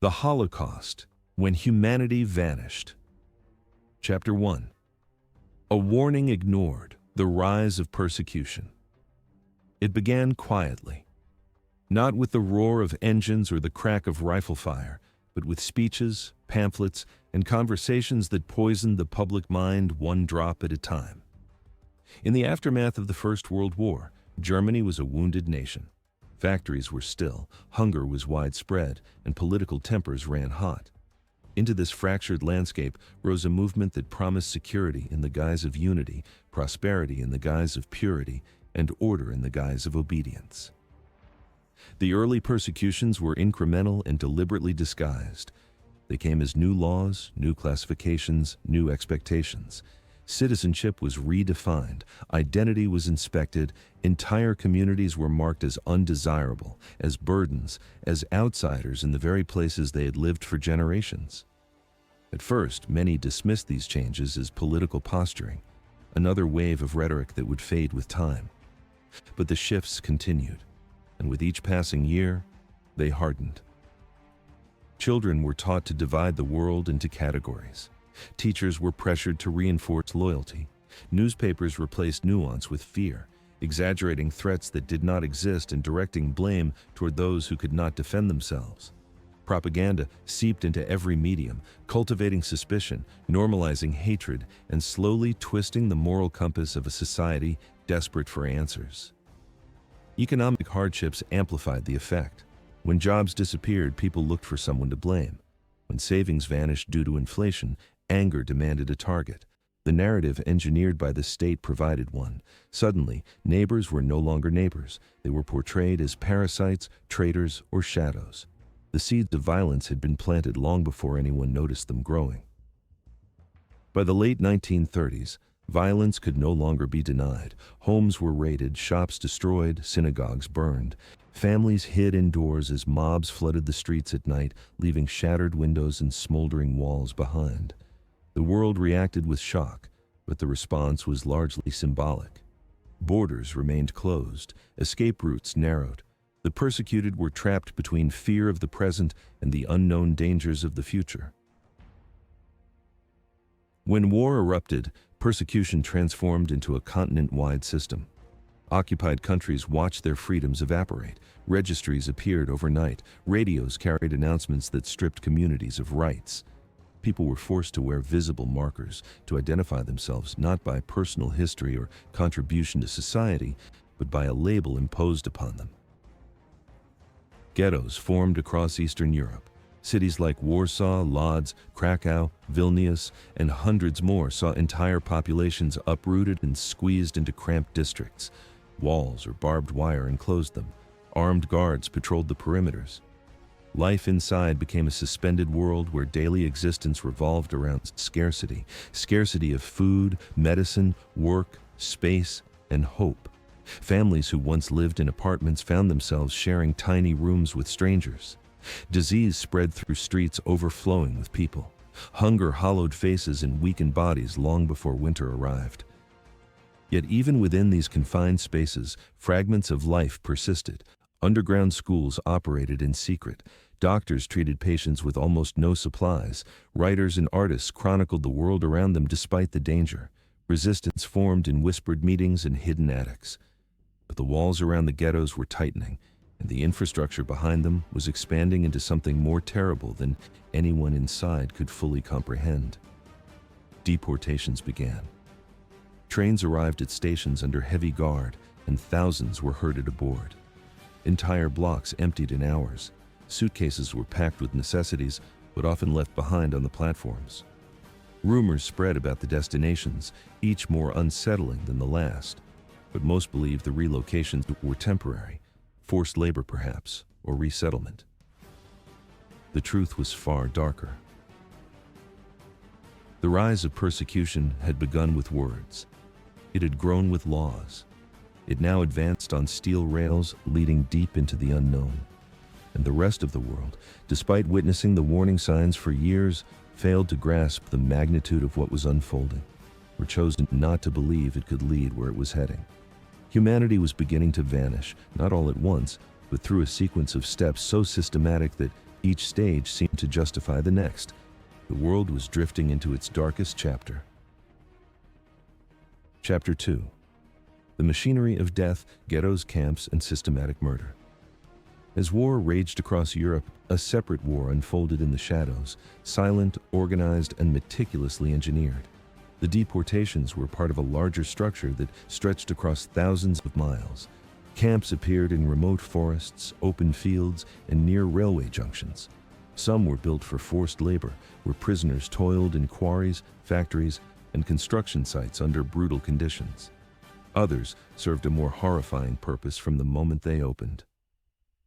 The Holocaust, when humanity vanished. Chapter 1. A warning ignored, the rise of persecution. It began quietly, not with the roar of engines or the crack of rifle fire, but with speeches, pamphlets, and conversations that poisoned the public mind one drop at a time. In the aftermath of the First World War, Germany was a wounded nation. Factories were still, hunger was widespread, and political tempers ran hot. Into this fractured landscape rose a movement that promised security in the guise of unity, prosperity in the guise of purity, and order in the guise of obedience. The early persecutions were incremental and deliberately disguised. They came as new laws, new classifications, new expectations. Citizenship was redefined, identity was inspected, entire communities were marked as undesirable, as burdens, as outsiders in the very places they had lived for generations. At first, many dismissed these changes as political posturing, another wave of rhetoric that would fade with time. But the shifts continued, and with each passing year, they hardened. Children were taught to divide the world into categories. Teachers were pressured to reinforce loyalty. Newspapers replaced nuance with fear, exaggerating threats that did not exist and directing blame toward those who could not defend themselves. Propaganda seeped into every medium, cultivating suspicion, normalizing hatred, and slowly twisting the moral compass of a society desperate for answers. Economic hardships amplified the effect. When jobs disappeared, people looked for someone to blame. When savings vanished due to inflation, anger demanded a target. The narrative engineered by the state provided one. Suddenly, neighbors were no longer neighbors. They were portrayed as parasites, traitors, or shadows. The seeds of violence had been planted long before anyone noticed them growing. By the late 1930s, violence could no longer be denied. Homes were raided, shops destroyed, synagogues burned. Families hid indoors as mobs flooded the streets at night, leaving shattered windows and smoldering walls behind. The world reacted with shock, but the response was largely symbolic. Borders remained closed, escape routes narrowed. The persecuted were trapped between fear of the present and the unknown dangers of the future. When war erupted, persecution transformed into a continent-wide system. Occupied countries watched their freedoms evaporate. Registries appeared overnight. Radios carried announcements that stripped communities of rights. People were forced to wear visible markers to identify themselves not by personal history or contribution to society, but by a label imposed upon them. Ghettos formed across Eastern Europe. Cities like Warsaw, Lodz, Krakow, Vilnius, and hundreds more saw entire populations uprooted and squeezed into cramped districts. Walls or barbed wire enclosed them. Armed guards patrolled the perimeters. Life inside became a suspended world where daily existence revolved around scarcity. Scarcity of food, medicine, work, space, and hope. Families who once lived in apartments found themselves sharing tiny rooms with strangers. Disease spread through streets overflowing with people. Hunger hollowed faces and weakened bodies long before winter arrived. Yet even within these confined spaces, fragments of life persisted. Underground schools operated in secret. Doctors treated patients with almost no supplies. Writers and artists chronicled the world around them despite the danger. Resistance formed in whispered meetings and hidden attics. But the walls around the ghettos were tightening, and the infrastructure behind them was expanding into something more terrible than anyone inside could fully comprehend. Deportations began. Trains arrived at stations under heavy guard, and thousands were herded aboard. Entire blocks emptied in hours. Suitcases were packed with necessities, but often left behind on the platforms. Rumors spread about the destinations, each more unsettling than the last, but most believed the relocations were temporary, forced labor perhaps, or resettlement. The truth was far darker. The rise of persecution had begun with words. It had grown with laws. It now advanced on steel rails, leading deep into the unknown. And the rest of the world, despite witnessing the warning signs for years, failed to grasp the magnitude of what was unfolding, or chose not to believe it could lead where it was heading. Humanity was beginning to vanish, not all at once, but through a sequence of steps so systematic that Each stage seemed to justify the next. The world was drifting into its darkest chapter. Chapter 2. The Machinery of Death, Ghettos, Camps, and Systematic Murder. As war raged across Europe, a separate war unfolded in the shadows, silent, organized, and meticulously engineered. The deportations were part of a larger structure that stretched across thousands of miles. Camps appeared in remote forests, open fields, and near railway junctions. Some were built for forced labor, where prisoners toiled in quarries, factories, and construction sites under brutal conditions. Others served a more horrifying purpose from the moment they opened.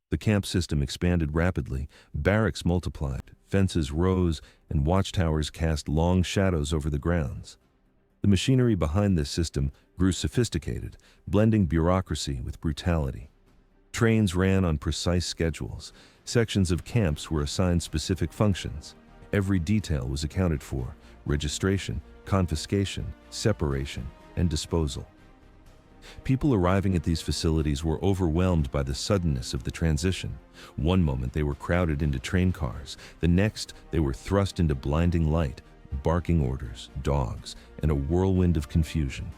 The camp system expanded rapidly, barracks multiplied, fences rose, and watchtowers cast long shadows over the grounds. The machinery behind this system grew sophisticated, blending bureaucracy with brutality. Trains ran on precise schedules. Sections of camps were assigned specific functions. Every detail was accounted for: registration, confiscation, separation, and disposal. People arriving at these facilities were overwhelmed by the suddenness of the transition. One moment they were crowded into train cars. The next, they were thrust into blinding light, barking orders, dogs, and a whirlwind of confusion.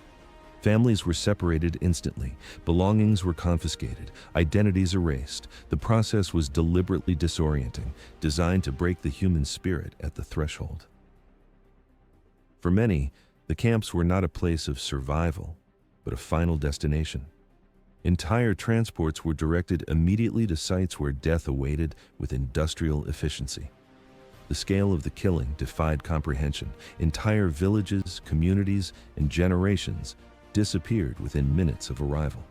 Families were separated instantly. Belongings were confiscated, identities erased. The process was deliberately disorienting, designed to break the human spirit at the threshold. For many, the camps were not a place of survival, but a final destination. Entire transports were directed immediately to sites where death awaited with industrial efficiency. The scale of the killing defied comprehension. Entire villages, communities, and generations disappeared within minutes of arrival.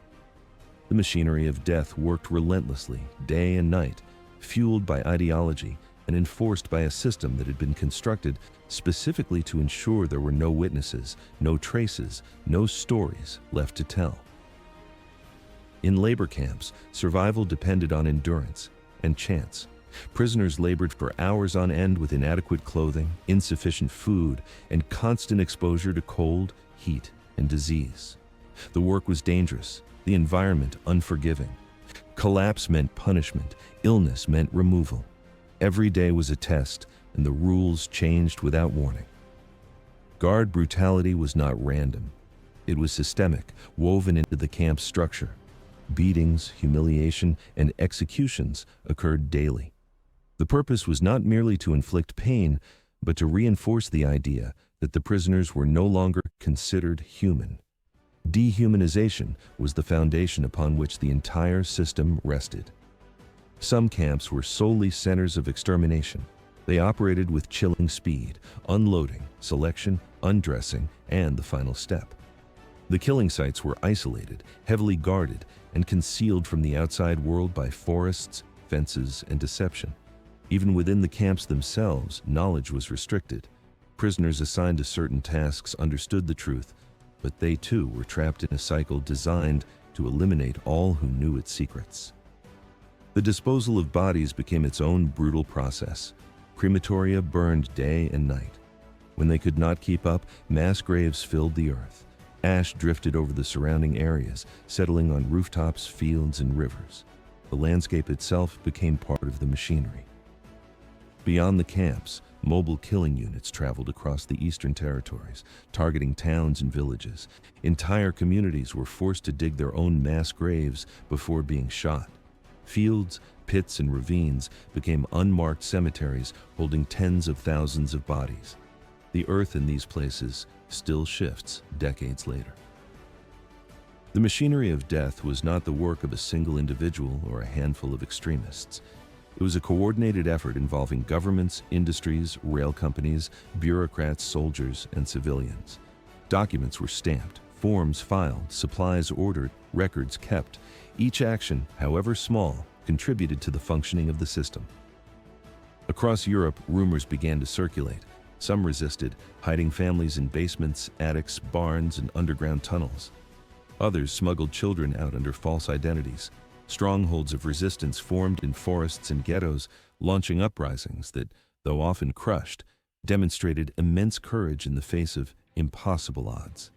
The machinery of death worked relentlessly, day and night, fueled by ideology and enforced by a system that had been constructed specifically to ensure there were no witnesses, no traces, no stories left to tell. In labor camps, survival depended on endurance and chance. Prisoners labored for hours on end with inadequate clothing, insufficient food, and constant exposure to cold, heat, and disease. The work was dangerous, the environment unforgiving. Collapse meant punishment, illness meant removal. Every day was a test, and the rules changed without warning. Guard brutality was not random. It was systemic, woven into the camp's structure. Beatings, humiliation, and executions occurred daily. The purpose was not merely to inflict pain, but to reinforce the idea that the prisoners were no longer considered human. Dehumanization was the foundation upon which the entire system rested. Some camps were solely centers of extermination. They operated with chilling speed: unloading, selection, undressing, and the final step. The killing sites were isolated, heavily guarded, and concealed from the outside world by forests, fences, and deception. Even within the camps themselves, knowledge was restricted. Prisoners assigned to certain tasks understood the truth, but they too were trapped in a cycle designed to eliminate all who knew its secrets. The disposal of bodies became its own brutal process. Crematoria burned day and night. When they could not keep up, mass graves filled the earth. Ash drifted over the surrounding areas, settling on rooftops, fields, and rivers. The landscape itself became part of the machinery. Beyond the camps, mobile killing units traveled across the eastern territories, targeting towns and villages. Entire communities were forced to dig their own mass graves before being shot. Fields, pits, and ravines became unmarked cemeteries holding tens of thousands of bodies. The earth in these places still shifts decades later. The machinery of death was not the work of a single individual or a handful of extremists. It was a coordinated effort involving governments, industries, rail companies, bureaucrats, soldiers, and civilians. Documents were stamped, forms filed, supplies ordered, records kept. Each action, however small, contributed to the functioning of the system. Across Europe, rumors began to circulate. Some resisted, hiding families in basements, attics, barns, and underground tunnels. Others smuggled children out under false identities. Strongholds of resistance formed in forests and ghettos, launching uprisings that, though often crushed, demonstrated immense courage in the face of impossible odds.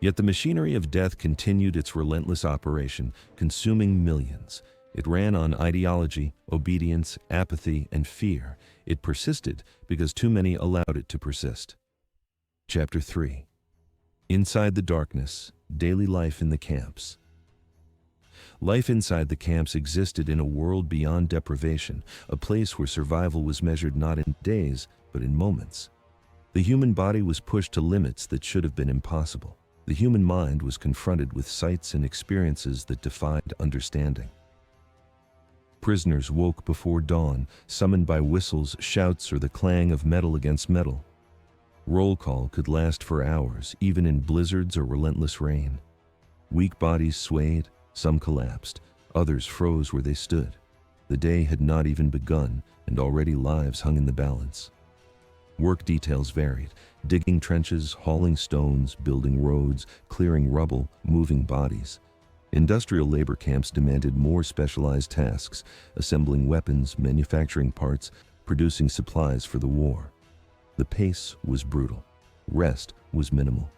Yet the machinery of death continued its relentless operation, consuming millions. It ran on ideology, obedience, apathy, and fear. It persisted because too many allowed it to persist. Chapter 3. Inside the darkness, daily life in the camps. Life inside the camps existed in a world beyond deprivation, a place where survival was measured not in days, but in moments. The human body was pushed to limits that should have been impossible. The human mind was confronted with sights and experiences that defied understanding. Prisoners woke before dawn, summoned by whistles, shouts, or the clang of metal against metal. Roll call could last for hours, even in blizzards or relentless rain. Weak bodies swayed, some collapsed, others froze where they stood. The day had not even begun, and already lives hung in the balance. Work details varied: digging trenches, hauling stones, building roads, clearing rubble, moving bodies. Industrial labor camps demanded more specialized tasks, assembling weapons, manufacturing parts, producing supplies for the war. The pace was brutal. Rest was minimal.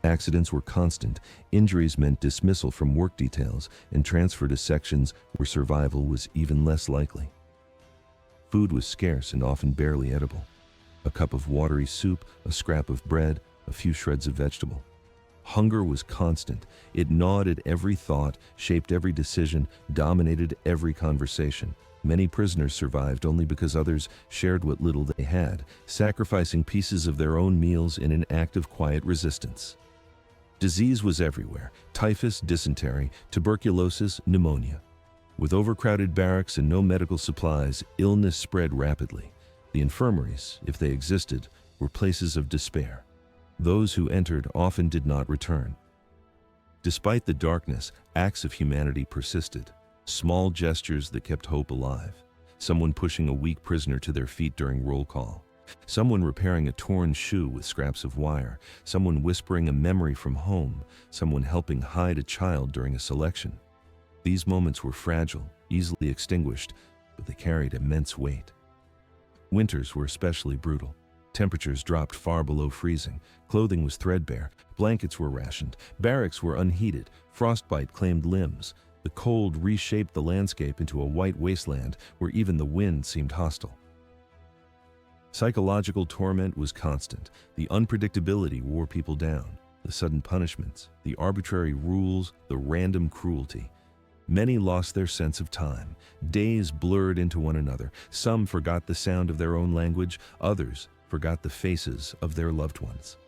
Accidents were constant. Injuries meant dismissal from work details and transfer to sections where survival was even less likely. Food was scarce and often barely edible. A cup of watery soup, a scrap of bread, a few shreds of vegetable. Hunger was constant. It gnawed at every thought, shaped every decision, dominated every conversation. Many prisoners survived only because others shared what little they had, sacrificing pieces of their own meals in an act of quiet resistance. Disease was everywhere: typhus, dysentery, tuberculosis, pneumonia. With overcrowded barracks and no medical supplies, illness spread rapidly. The infirmaries, if they existed, were places of despair. Those who entered often did not return. Despite the darkness, acts of humanity persisted. Small gestures that kept hope alive. Someone pushing a weak prisoner to their feet during roll call. Someone repairing a torn shoe with scraps of wire. Someone whispering a memory from home. Someone helping hide a child during a selection. These moments were fragile, easily extinguished, but they carried immense weight. Winters were especially brutal. Temperatures dropped far below freezing. Clothing was threadbare. Blankets were rationed. Barracks were unheated. Frostbite claimed limbs. The cold reshaped the landscape into a white wasteland where even the wind seemed hostile. Psychological torment was constant. The unpredictability wore people down. The sudden punishments, the arbitrary rules, the random cruelty. Many lost their sense of time. Days blurred into one another. Some forgot the sound of their own language. Others forgot the faces of their loved ones.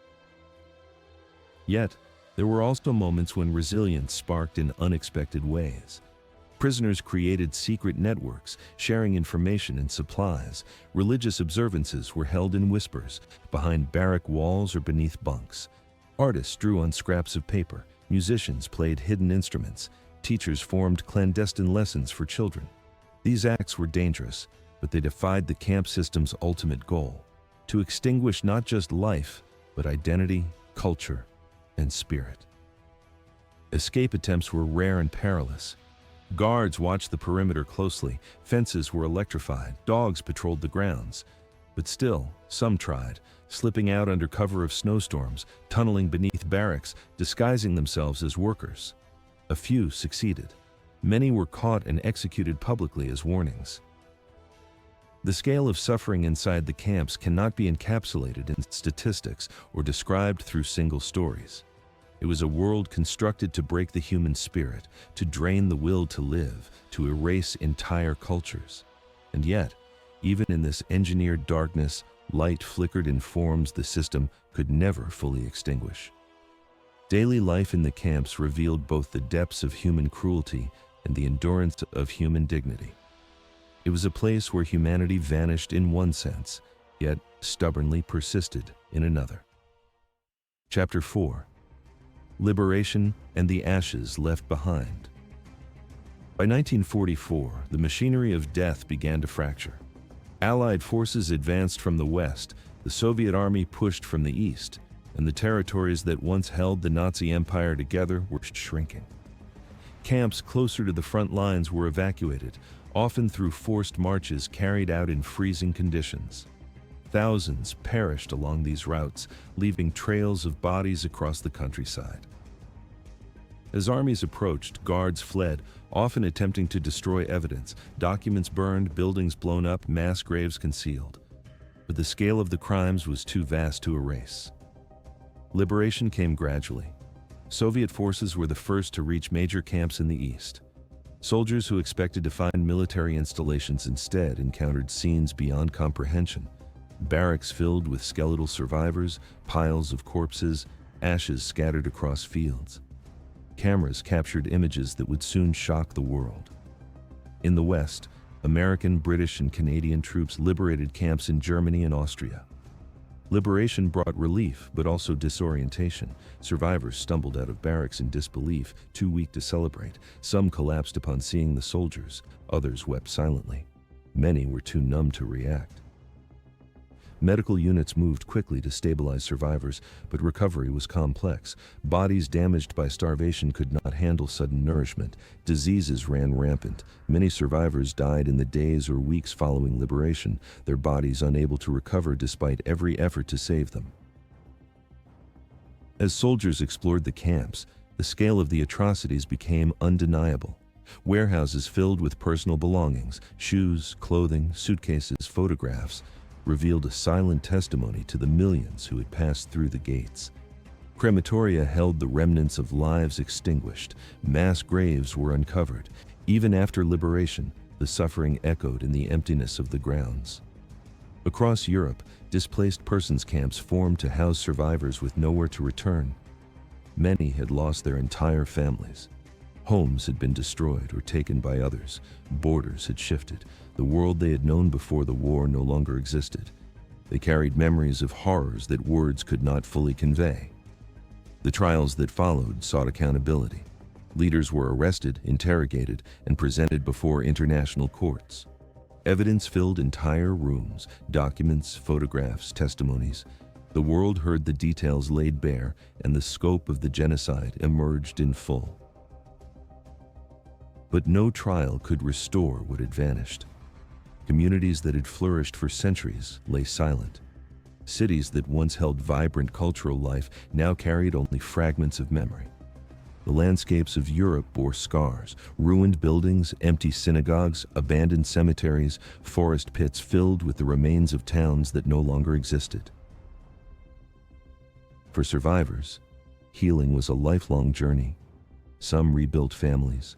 Yet, there were also moments when resilience sparked in unexpected ways. Prisoners created secret networks, sharing information and supplies. Religious observances were held in whispers, behind barrack walls or beneath bunks. Artists drew on scraps of paper. Musicians played hidden instruments. Teachers formed clandestine lessons for children. These acts were dangerous, but they defied the camp system's ultimate goal: to extinguish not just life, but identity, culture, and spirit. Escape attempts were rare and perilous. Guards watched the perimeter closely. Fences were electrified. Dogs patrolled the grounds. But still, some tried, slipping out under cover of snowstorms, tunneling beneath barracks, disguising themselves as workers. A few succeeded. Many were caught and executed publicly as warnings. The scale of suffering inside the camps cannot be encapsulated in statistics or described through single stories. It was a world constructed to break the human spirit, to drain the will to live, to erase entire cultures. And yet, even in this engineered darkness, light flickered in forms the system could never fully extinguish. Daily life in the camps revealed both the depths of human cruelty and the endurance of human dignity. It was a place where humanity vanished in one sense, yet stubbornly persisted in another. Chapter 4. Liberation and the ashes left behind. By 1944, the machinery of death began to fracture. Allied forces advanced from the west, the Soviet army pushed from the east, and the territories that once held the Nazi Empire together were shrinking. Camps closer to the front lines were evacuated, often through forced marches carried out in freezing conditions. Thousands perished along these routes, leaving trails of bodies across the countryside. As armies approached, guards fled, often attempting to destroy evidence. Documents burned, buildings blown up, mass graves concealed. But the scale of the crimes was too vast to erase. Liberation came gradually. Soviet forces were the first to reach major camps in the east. Soldiers who expected to find military installations instead encountered scenes beyond comprehension. Barracks filled with skeletal survivors, piles of corpses, ashes scattered across fields. Cameras captured images that would soon shock the world. In the West, American, British, and Canadian troops liberated camps in Germany and Austria. Liberation brought relief, but also disorientation. Survivors stumbled out of barracks in disbelief, too weak to celebrate. Some collapsed upon seeing the soldiers, others wept silently. Many were too numb to react. Medical units moved quickly to stabilize survivors, but recovery was complex. Bodies damaged by starvation could not handle sudden nourishment. Diseases ran rampant. Many survivors died in the days or weeks following liberation, their bodies unable to recover despite every effort to save them. As soldiers explored the camps, the scale of the atrocities became undeniable. Warehouses filled with personal belongings, shoes, clothing, suitcases, photographs, revealed a silent testimony to the millions who had passed through the gates. Crematoria held the remnants of lives extinguished. Mass graves were uncovered. Even after liberation, the suffering echoed in the emptiness of the grounds. Across Europe, displaced persons camps formed to house survivors with nowhere to return. Many had lost their entire families. Homes had been destroyed or taken by others. Borders had shifted. The world they had known before the war no longer existed. They carried memories of horrors that words could not fully convey. The trials that followed sought accountability. Leaders were arrested, interrogated, and presented before international courts. Evidence filled entire rooms, documents, photographs, testimonies. The world heard the details laid bare, and the scope of the genocide emerged in full. But no trial could restore what had vanished. Communities that had flourished for centuries lay silent. Cities that once held vibrant cultural life now carried only fragments of memory. The landscapes of Europe bore scars: ruined buildings, empty synagogues, abandoned cemeteries, forest pits filled with the remains of towns that no longer existed. For survivors, healing was a lifelong journey. Some rebuilt families.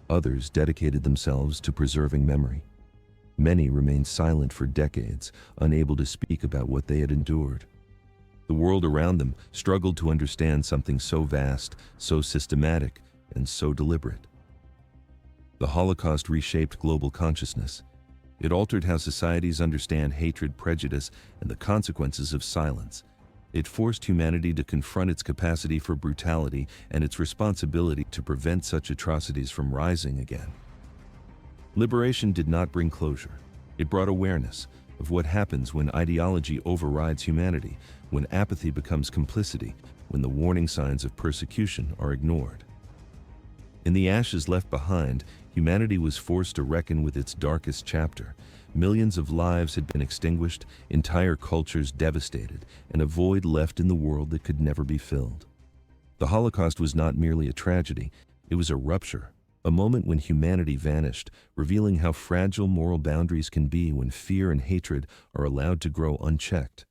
Others dedicated themselves to preserving memory. Many remained silent for decades, unable to speak about what they had endured. The world around them struggled to understand something so vast, so systematic, and so deliberate. The Holocaust reshaped global consciousness. It altered how societies understand hatred, prejudice, and the consequences of silence. It forced humanity to confront its capacity for brutality and its responsibility to prevent such atrocities from rising again. Liberation did not bring closure. It brought awareness of what happens when ideology overrides humanity, when apathy becomes complicity, when the warning signs of persecution are ignored. In the ashes left behind, humanity was forced to reckon with its darkest chapter. Millions of lives had been extinguished, entire cultures devastated, and a void left in the world that could never be filled. The Holocaust was not merely a tragedy, it was a rupture, a moment when humanity vanished, revealing how fragile moral boundaries can be when fear and hatred are allowed to grow unchecked.